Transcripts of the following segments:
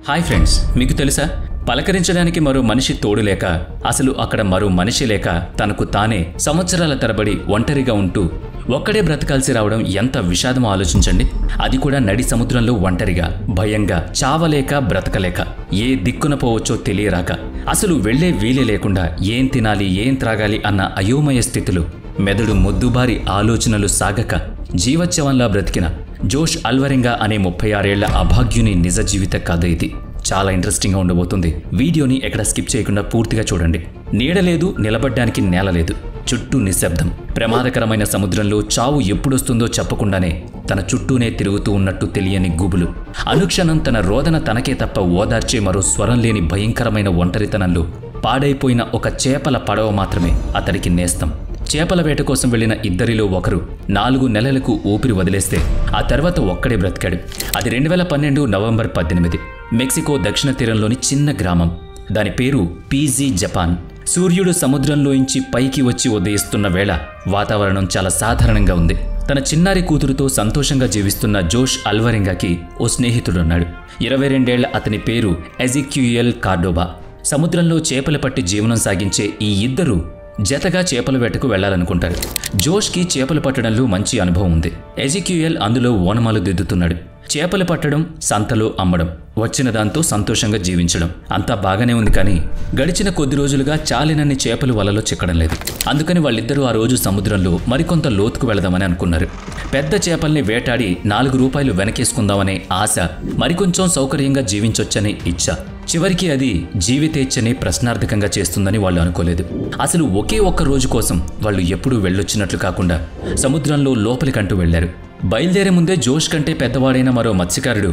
Hi friends, మీకు తెలుసా పలకరించడానికి మరో మనిషి తోడు లేక, అసలు అక్కడ మరో మనిషి లేక తనకు తానే సంవత్సరాల తరబడి ఒంటరిగా ఉంటూ ఒక్కడే బ్రతకాల్సి రావడం ఎంత విషాదమో ఆలోచించండి. అది కూడా నడి సముద్రంలో ఒంటరిగా, భయంగా, చావలేక బ్రతకలేక, ఏ దిక్కున పోవచ్చో తెలియరాక, అసలు వెళ్లే వీలే లేకుండా ఏం తినాలి ఏం త్రాగాలి అన్న అయోమయ స్థితులు, మెదడు మొద్దుబారి ఆలోచనలు సాగక జీవోత్సవంలా బ్రతికిన జోష్ అల్వరింగా అనే 36 ఏళ్ల అభాగ్యుని నిజ జీవిత కథ ఇది. చాలా ఇంట్రెస్టింగ్గా ఉండబోతుంది. వీడియోని ఎక్కడ స్కిప్ చేయకుండా పూర్తిగా చూడండి. నీడ లేదు, నిలబడ్డానికి నేల లేదు, చుట్టూ నిశ్శబ్దం. ప్రమాదకరమైన సముద్రంలో చావు ఎప్పుడొస్తుందో చెప్పకుండానే తన చుట్టూనే తిరుగుతూ ఉన్నట్టు తెలియని గుబులు. అనుక్షణం తన రోదన తనకే తప్ప ఓదార్చే మరో స్వరం లేని భయంకరమైన ఒంటరితనంలో పాడైపోయిన ఒక చేపల పడవ మాత్రమే అతడికి నేస్తం. చేపల వేట కోసం వెళ్లిన ఇద్దరిలో ఒకరు 4 నెలలకు ఊపిరి వదిలేస్తే ఆ తర్వాత ఒక్కడే బ్రతికాడు. అది 2012 నవంబర్ 18 మెక్సికో దక్షిణ తీరంలోని చిన్న గ్రామం. దాని పేరు పీజీ జపాన్. సూర్యుడు సముద్రంలోంచి పైకి వచ్చి ఉదయిస్తున్న వేళ వాతావరణం చాలా సాధారణంగా ఉంది. తన చిన్నారి కూతురుతో సంతోషంగా జీవిస్తున్న జోష్ అల్వరింగాకి ఓ స్నేహితుడున్నాడు. 22 ఏళ్ల అతని పేరు ఎజిక్యూయల్ కార్డోబా. సముద్రంలో చేపలు పట్టి జీవనం సాగించే ఈ ఇద్దరు జతగా చేపల వేటకు వెళ్లాలనుకుంటారు. జోష్కి చేపలు పట్టడంలో మంచి అనుభవం ఉంది. ఎజిక్యూయల్ అందులో ఓనమాలు దిద్దుతున్నాడు. చేపలు పట్టడం, సంతలో అమ్మడం, వచ్చిన దాంతో సంతోషంగా జీవించడం అంతా బాగానే ఉంది. కానీ గడిచిన కొద్ది రోజులుగా చాలినన్ని చేపలు వలలో చిక్కడం లేదు. అందుకని వాళ్ళిద్దరూ ఆ రోజు సముద్రంలో మరికొంత లోతుకు వెళదామని అనుకున్నారు. పెద్ద చేపల్ని వేటాడి 4 రూపాయలు వెనకేసుకుందామనే ఆశ, మరికొంచెం సౌకర్యంగా జీవించొచ్చనే ఇచ్చ, చివరికి అది జీవితేచ్ఛనే ప్రశ్నార్థకంగా చేస్తుందని వాళ్ళు అనుకోలేదు. అసలు ఒకే ఒక్క రోజు కోసం వాళ్ళు ఎప్పుడూ వెళ్ళొచ్చినట్లు కాకుండా సముద్రంలో లోపలికంటూ వెళ్లారు. బయలుదేరే ముందే జోష్ కంటే పెద్దవాడైన మరో మత్స్యకారుడు,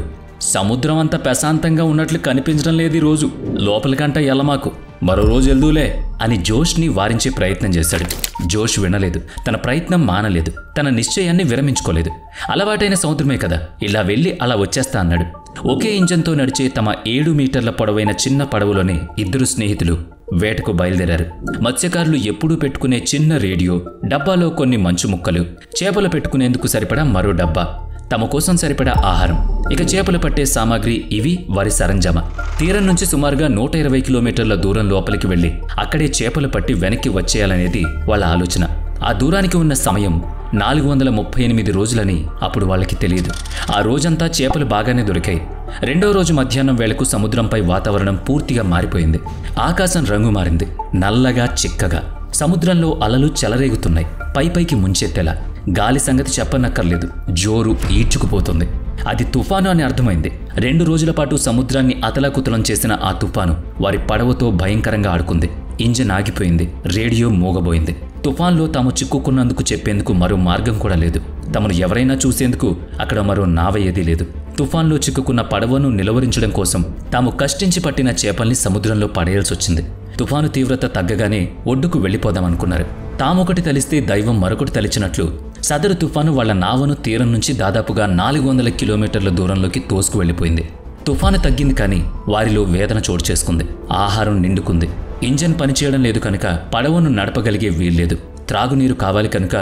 సముద్రం అంతా ప్రశాంతంగా ఉన్నట్లు కనిపించడం లేదు ఈ రోజు, లోపలికంట ఎల్లమాకు, మరో రోజు వెళ్దూలే అని జోష్ని వారించే ప్రయత్నం చేశాడు. జోష్ వినలేదు. తన ప్రయత్నం మానలేదు. తన నిశ్చయాన్ని విరమించుకోలేదు. అలవాటైన సముద్రమే కదా, ఇలా వెళ్ళి అలా వచ్చేస్తా అన్నాడు. ఒకే ఇంజన్తో నడిచే తమ 7 మీటర్ల పొడవైన చిన్న పడవలోనే ఇద్దరు స్నేహితులు వేటకు బయలుదేరారు. మత్స్యకారులు ఎప్పుడూ పెట్టుకునే చిన్న రేడియో, డబ్బాలో కొన్ని మంచు ముక్కలు, చేపలు పెట్టుకునేందుకు సరిపడా మరో డబ్బా, తమ కోసం సరిపడా ఆహారం, ఇక చేపలు పట్టే సామాగ్రి, ఇవి వారి సరంజామా. తీరం నుంచి సుమారుగా 120 కిలోమీటర్ల దూరం లోపలికి వెళ్లి అక్కడే చేపలు పట్టి వెనక్కి వచ్చేయాలనేది వాళ్ళ ఆలోచన. ఆ దూరానికి ఉన్న సమయం 438 రోజులని అప్పుడు వాళ్ళకి తెలియదు. ఆ రోజంతా చేపలు బాగానే దొరికాయి. రెండో రోజు మధ్యాహ్నం వేళకు సముద్రంపై వాతావరణం పూర్తిగా మారిపోయింది. ఆకాశం రంగు మారింది, నల్లగా చిక్కగా. సముద్రంలో అలలు చెలరేగుతున్నాయి, పైపైకి ముంచెత్తేలా. గాలి సంగతి చెప్పనక్కర్లేదు, జోరు ఈడ్చుకుపోతుంది. అది తుఫాను అని అర్థమైంది. 2 రోజుల పాటు సముద్రాన్ని అతలాకుతలం చేసిన ఆ తుఫాను వారి పడవతో భయంకరంగా ఆడుకుంది. ఇంజిన్ ఆగిపోయింది, రేడియో మూగబోయింది. తుఫాన్లో తాము చిక్కుకున్నందుకు చెప్పేందుకు మరో మార్గం కూడా లేదు. తమను ఎవరైనా చూసేందుకు అక్కడ మరో నావ ఏదీ లేదు. తుఫాన్లో చిక్కుకున్న పడవను నిలువరించడం కోసం తాము కష్టించి పట్టిన చేపల్ని సముద్రంలో పడేయాల్సి వచ్చింది. తుఫాను తీవ్రత తగ్గగానే ఒడ్డుకు వెళ్లిపోదామనుకున్నారు. తామొకటి తలిస్తే దైవం మరొకటి తలిచినట్లు సదరు తుఫాను వాళ్ల నావను తీరం నుంచి దాదాపుగా 400 కిలోమీటర్ల దూరంలోకి తోసుకు వెళ్లిపోయింది. తుఫాను తగ్గింది, కానీ వారిలో వేదన చోటు చేసుకుంది. ఆహారం నిండుకుంది. ఇంజన్ పనిచేయడం లేదు కనుక పడవను నడపగలిగే వీల్లేదు. త్రాగునీరు కావాలి కనుక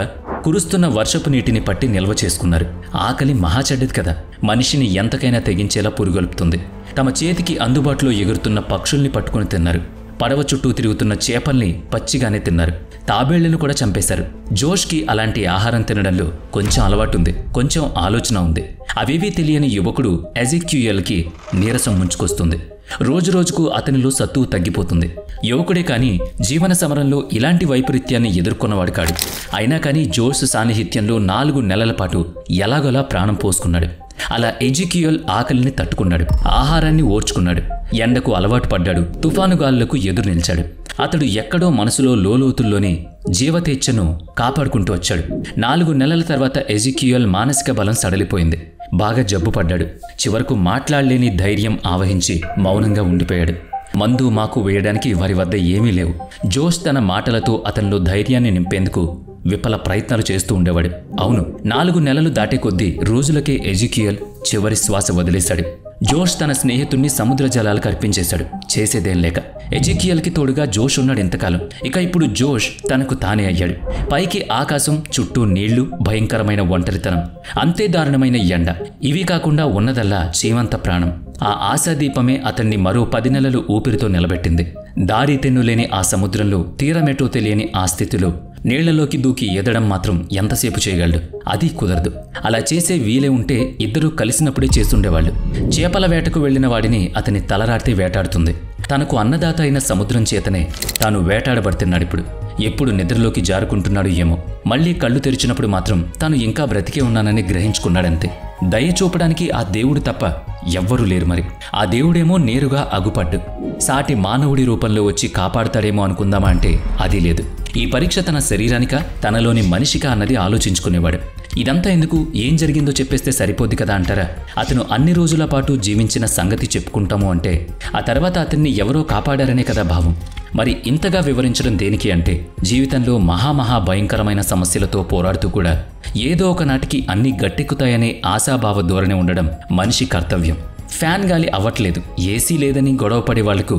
కురుస్తున్న వర్షపు నీటిని పట్టి నిల్వ చేసుకున్నారు. ఆకలి మహాచెడ్డది కదా, మనిషిని ఎంతకైనా తెగించేలా పురుగొల్పుతుంది. తమ చేతికి అందుబాటులో ఎగురుతున్న పక్షుల్ని పట్టుకుని తిన్నారు. పడవ చుట్టూ తిరుగుతున్న చేపల్ని పచ్చిగానే తిన్నారు. తాబేళ్లను కూడా చంపేశారు. జోష్కి అలాంటి ఆహారం తినడంలో కొంచెం అలవాటుంది, కొంచెం ఆలోచన ఉంది. అవేవీ తెలియని యువకుడు ఎజిక్యూయల్కి నీరసం ముంచుకొస్తుంది. రోజురోజుకు అతనిలో సత్తువు తగ్గిపోతుంది. యువకుడే కానీ జీవన సమరంలో ఇలాంటి వైపరీత్యాన్ని ఎదుర్కొన్నవాడు కాడు. అయినా కానీ జోష్ సాన్నిహిత్యంలో 4 నెలల పాటు ఎలాగోలా ప్రాణం పోసుకున్నాడు. అలా ఎజిక్యూయల్ ఆకలిని తట్టుకున్నాడు, ఆహారాన్ని ఓర్చుకున్నాడు, ఎండకు అలవాటు పడ్డాడు, తుఫానుగాలులకు ఎదురు నిలిచాడు. అతడు ఎక్కడో మనసులో లోలోతుల్లోనే జీవతేచ్ఛను కాపాడుకుంటూ వచ్చాడు. 4 నెలల తర్వాత ఎజిక్యూయల్ మానసిక బలం సడలిపోయింది. బాగా జబ్బు పడ్డాడు. చివరకు మాట్లాడలేని ధైర్యం ఆవహించి మౌనంగా ఉండిపోయాడు. మందు మాకు వేయడానికి వారి వద్ద ఏమీ లేవు. జోష్ తన మాటలతో అతనిలో ధైర్యాన్ని నింపేందుకు విఫల ప్రయత్నాలు చేస్తూ ఉండేవాడు. అవును, 4 నెలలు దాటే కొద్దీ రోజులకే ఎజిక్యూయల్ చివరి శ్వాస వదిలేశాడు. జోష్ తన స్నేహితుణ్ణి సముద్ర జలాలకు అర్పించేశాడు. చేసేదేం లేక ఎజిక్యూయల్కి తోడుగా జోష్ ఉన్నాడు ఇంతకాలం. ఇక ఇప్పుడు జోష్ తనకు తానే అయ్యాడు. పైకి ఆకాశం, చుట్టూ నీళ్లు, భయంకరమైన ఒంటరితనం, అంతే దారుణమైన ఎండ. ఇవి కాకుండా ఉన్నదల్లా జీవంత ప్రాణం. ఆ ఆశాదీపమే అతన్ని మరో 10 నెలలు ఊపిరితో నిలబెట్టింది. దారి తెన్నులేని ఆ సముద్రంలో తీరమెటో తెలియని ఆ స్థితిలో నీళ్లలోకి దూకి ఈదడం మాత్రం ఎంతసేపు చేయగలడు? అది కుదరదు. అలా చేసే వీలే ఉంటే ఇద్దరూ కలిసినప్పుడే చేస్తుండేవాళ్లు. చేపల వేటకు వెళ్లిన వాడిని అతని తలరాతే వేటాడుతుంది. తనకు అన్నదాత అయిన సముద్రం చేతనే తాను వేటాడబడుతున్నాడిప్పుడు. ఎప్పుడు నిద్రలోకి జారుకుంటున్నాడు ఏమో. మళ్లీ కళ్ళు తెరిచినప్పుడు మాత్రం తాను ఇంకా బ్రతికే ఉన్నానని గ్రహించుకున్నాడంతే. దయ చూపడానికి ఆ దేవుడు తప్ప ఎవ్వరూ లేరు. మరి ఆ దేవుడేమో నేరుగా అగుపడ్డు సాటి మానవుడి రూపంలో వచ్చి కాపాడుతాడేమో అనుకుందామా అంటే అది లేదు. ఈ పరీక్ష తన శరీరానికా తనలోని మనిషికా అన్నది ఆలోచించుకునేవాడు. ఇదంతా ఎందుకు, ఏం జరిగిందో చెప్పేస్తే సరిపోద్ది కదా అంటారా? అతను అన్ని రోజుల పాటు జీవించిన సంగతి చెప్పుకుంటాము అంటే ఆ తర్వాత అతన్ని ఎవరో కాపాడారనే కదా భావం. మరి ఇంతగా వివరించడం దేనికి అంటే జీవితంలో మహా భయంకరమైన సమస్యలతో పోరాడుతూ కూడా ఏదో ఒక నాటికి అన్నీ గట్టెక్కుతాయనే ఆశాభావ ధోరణి ఉండడం మనిషి కర్తవ్యం. ఫ్యాన్ గాలి అవ్వట్లేదు, ఏసీ లేదని గొడవపడే వాళ్లకు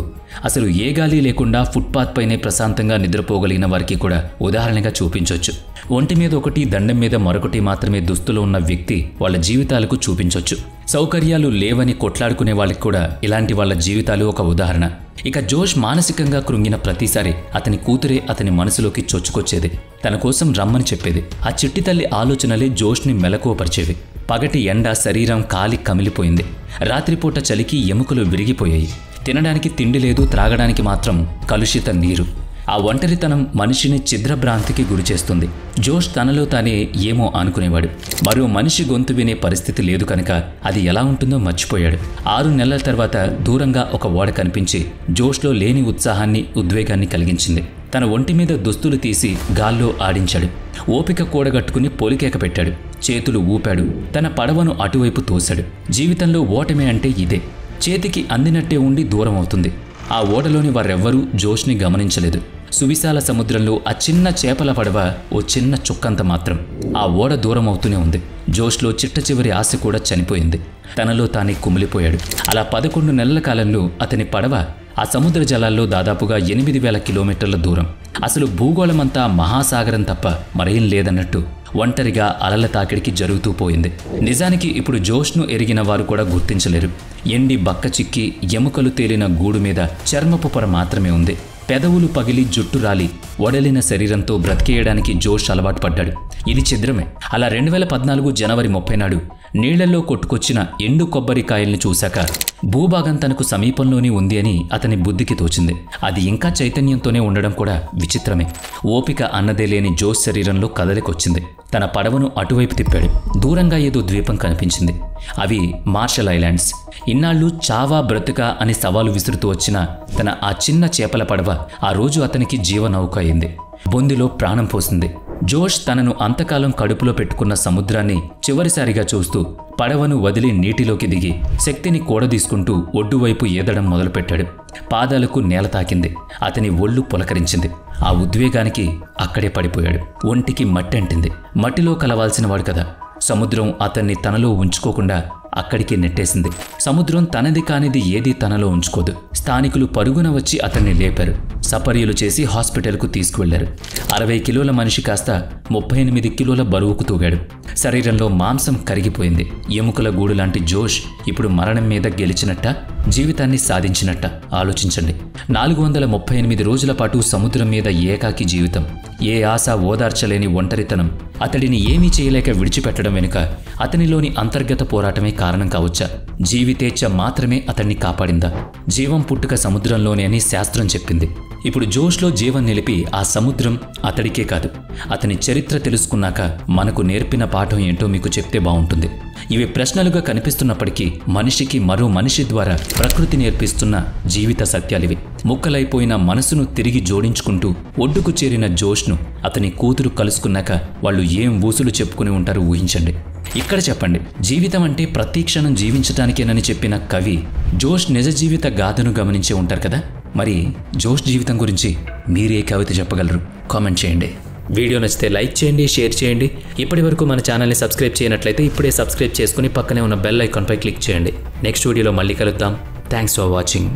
అసలు ఏ గాలి లేకుండా ఫుట్పాత్ పైనే ప్రశాంతంగా నిద్రపోగలిగిన వారికి కూడా ఉదాహరణగా చూపించొచ్చు. ఒంటి మీద ఒకటి, దండం మీద మరొకటి మాత్రమే దుస్తులు ఉన్న వ్యక్తి వాళ్ళ జీవితాలకు చూపించొచ్చు. సౌకర్యాలు లేవని కొట్లాడుకునే వాళ్ళకి కూడా ఇలాంటి వాళ్ళ జీవితాలు ఒక ఉదాహరణ. ఇక జోష్ మానసికంగా కృంగిన ప్రతిసారి అతని కూతురే అతని మనసులోకి చొచ్చుకొచ్చేది. తన కోసం రమ్మని చెప్పేది. ఆ చిట్టి తల్లి ఆలోచనలే జోష్ని మెలకువపరిచేవి. పగటి ఎండ శరీరం కాలి కమిలిపోయింది. రాత్రిపూట చలికి ఎముకలు విరిగిపోయాయి. తినడానికి తిండి లేదు, త్రాగడానికి మాత్రం కలుషిత నీరు. ఆ ఒంటరితనం మనిషిని ఛిద్రభ్రాంతికి గురిచేస్తుంది. జోష్ తనలో తానే ఏమో అనుకునేవాడు. మరో మనిషి గొంతు వినే పరిస్థితి లేదు కనుక అది ఎలా ఉంటుందో మర్చిపోయాడు. 6 నెలల తర్వాత దూరంగా ఒక ఓడ కనిపించి జోష్లో లేని ఉత్సాహాన్ని, ఉద్వేగాన్ని కలిగించింది. తన ఒంటి మీద దుస్తులు తీసి గాల్లో ఆడించాడు. ఓపిక కూడగట్టుకుని పొలికేక పెట్టాడు. చేతులు ఊపాడు. తన పడవను అటువైపు తోశాడు. జీవితంలో ఓటమి అంటే ఇదే. చేతికి అందినట్టే ఉండి దూరం అవుతుంది. ఆ ఓడలోని వారెవ్వరూ జోష్ని గమనించలేదు. సువిశాల సముద్రంలో ఆ చిన్న చేపల పడవ ఓ చిన్న చుక్కంత మాత్రం. ఆ ఓడ దూరం అవుతూనే ఉంది. జోష్లో చిట్ట చివరి ఆశ కూడా చనిపోయింది. తనలో తానే కుమిలిపోయాడు. అలా 11 నెలల కాలంలో అతని పడవ ఆ సముద్ర జలాల్లో దాదాపుగా 8,000 కిలోమీటర్ల దూరం. అసలు భూగోళమంతా మహాసాగరం తప్ప మరేం లేదన్నట్టు ఒంటరిగా అలల తాకిడికి జరుగుతూ పోయింది. నిజానికి ఇప్పుడు జోష్ను ఎరిగిన వారు కూడా గుర్తించలేరు. ఎండి బక్క చిక్కి ఎముకలు తేలిన గూడు మీద చర్మపు పొర మాత్రమే ఉంది. పెదవులు పగిలి జుట్టు రాలి వడలిన శరీరంతో బ్రతికేయడానికి జోష్ అలవాటు పడ్డాడు. ఇది ఛిద్రమే. అలా 2014 జనవరి 30 నాడు నీళ్లలో కొట్టుకొచ్చిన ఎండు కొబ్బరికాయల్ని చూశాక భూభాగం తనకు సమీపంలోనే ఉంది అని అతని బుద్ధికి తోచింది. అది ఇంకా చైతన్యంతోనే ఉండడం కూడా విచిత్రమే. ఓపిక అన్నదే లేని జోష్ శరీరంలో కదలికొచ్చింది. తన పడవను అటువైపు తిప్పాడు. దూరంగా ఏదో ద్వీపం కనిపించింది. అవి మార్షల్ ఐలాండ్స్. ఇన్నాళ్ళు చావా బ్రతుక అని సవాలు విసురుతూ వచ్చిన తన ఆ చిన్న చేపల పడవ ఆ రోజు అతనికి జీవనౌక అయింది. బొందిలో ప్రాణం పోసింది. జోష్ తనను అంతకాలం కడుపులో పెట్టుకున్న సముద్రాన్ని చివరిసారిగా చూస్తూ పడవను వదిలి నీటిలోకి దిగి శక్తిని కూడదీసుకుంటూ ఒడ్డువైపు ఈదడం మొదలుపెట్టాడు. పాదాలకు నేల తాకింది. అతని ఒళ్ళు పులకరించింది. ఆ ఉద్వేగానికి అక్కడే పడిపోయాడు. ఒంటికి మట్టి అంటింది. మట్టిలో కలవాల్సిన వాడు కదా. సముద్రం అతన్ని తనలో ఉంచుకోకుండా అక్కడికి నెట్టేసింది. సముద్రం తనది కానిది ఏదీ తనలో ఉంచుకోదు. స్థానికులు పరుగున వచ్చి అతన్ని లేపారు. సపర్యలు చేసి హాస్పిటల్కు తీసుకువెళ్లారు. 60 కిలోల మనిషి కాస్త 38 కిలోల బరువుకు తూగాడు. శరీరంలో మాంసం కరిగిపోయింది. ఎముకల గూడు లాంటి జోష్ ఇప్పుడు మరణం మీద గెలిచినట్ట, జీవితాన్ని సాధించినట్ట ఆలోచించండి. 438 రోజుల పాటు సముద్రం మీద ఏకాకి జీవితం. ఏ ఆశ ఓదార్చలేని ఒంటరితనం అతడిని ఏమీ చేయలేక విడిచిపెట్టడం వెనుక అతనిలోని అంతర్గత పోరాటమే కారణం కావచ్చా? జీవితేచ్ఛ మాత్రమే అతన్ని కాపాడిందా? జీవం పుట్టుక సముద్రంలోనే అని శాస్త్రం చెప్పింది. ఇప్పుడు జోష్లో జీవం నిలిపి ఆ సముద్రం అతడికే కాదు, అతని చరిత్ర తెలుసుకున్నాక మనకు నేర్పిన పాఠం ఏంటో మీకు చెప్తే బాగుంటుంది. ఇవి ప్రశ్నలుగా కనిపిస్తున్నప్పటికీ మనిషికి మరో మనిషి ద్వారా ప్రకృతి నేర్పిస్తున్న జీవిత సత్యాలివి. ముక్కలైపోయిన మనసును తిరిగి జోడించుకుంటూ ఒడ్డుకు చేరిన జోష్ను అతని కూతురు కలుసుకున్నాక వాళ్ళు ఏం ఊసులు చెప్పుకుని ఉంటారో ఊహించండి. ఇక్కడ చెప్పండి, జీవితం అంటే ప్రతి క్షణం జీవించటానికేనని చెప్పిన కవి జోష్ నిజ జీవిత గాథను గమనించే ఉంటారు కదా. మరి జోష్ జీవితం గురించి మీరే కవిత చెప్పగలరు? కామెంట్ చేయండి. వీడియో నచ్చితే లైక్ చేయండి, షేర్ చేయండి. ఇప్పటి వరకు మన ఛానల్ని సబ్స్క్రైబ్ చేయనట్లయితే ఇప్పుడే సబ్స్క్రైబ్ చేసుకుని పక్కనే ఉన్న బెల్ ఐకాన్పై క్లిక్ చేయండి. నెక్స్ట్ వీడియోలో మళ్ళీ కలుద్దాం. Thanks for watching.